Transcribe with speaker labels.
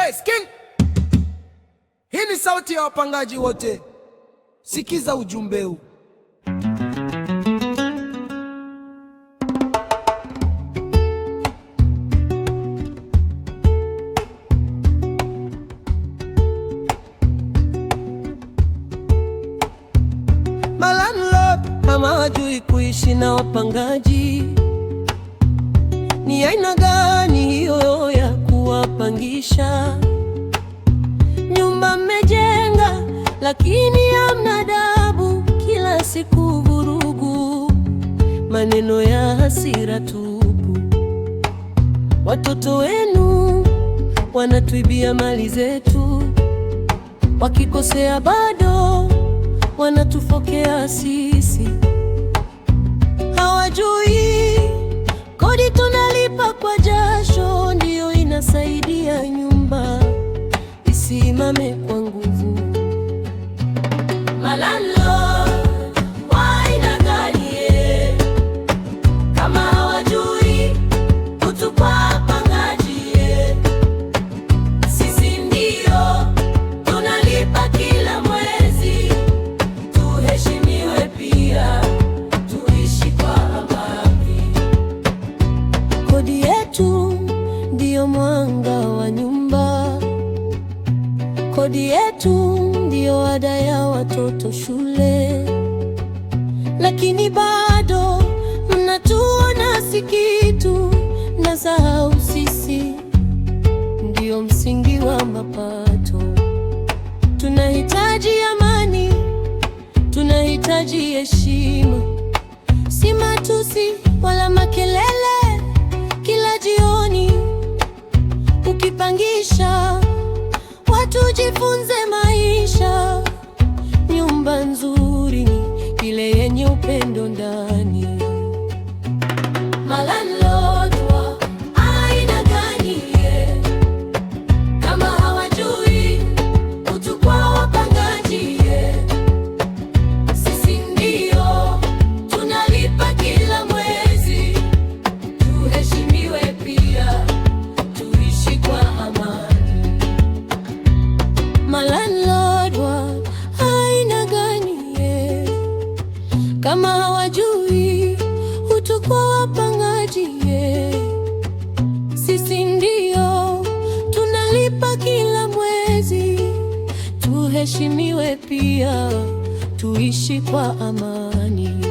Speaker 1: Bass King. Hii ni sauti ya wapangaji wote. Sikiza ujumbe huu. Malandlord kama hajui kuishi na wapangaji, ni aina gani hiyo ya kuwapangisha? Nyumba mmejenga lakini hamna adabu, kila siku vurugu, maneno ya hasira tupu. Watoto wenu wanatuibia mali zetu, wakikosea bado wanatufokea sisi. Hawajui kodi tunalipa kwa jasho, ndiyo inasaidia nyumba isimame kwa nguvu. Malandlord wa aina gani? Kama hawajui kutupa wapangaji, sisi ndio tunalipa kila mwezi. Tuheshimiwe pia, tuishi kwa amani. Kodi yetu ndio mwanga wa nyumba, kodi yetu ndio ada ya watoto shule, lakini bado mnatuona si kitu. Nasahau sisi ndio msingi wa mapato. Tunahitaji amani, tunahitaji heshima, si matusi wala makelele kila jioni. Ukipangisha watu jifunze maisha. Nyumba nzuri ni ile yenye upendo ndani. Malandlord wa aina gani? Kama hawajui kutupa wapangaji, sisi ndio tunalipa kila mwezi. Tuheshimiwe pia, tuishi kwa amani. Malandlord wa aina gani? Kama hawajui utu kwa wapangaji, sisi ndio tunalipa kila mwezi. Tuheshimiwe pia, tuishi kwa amani.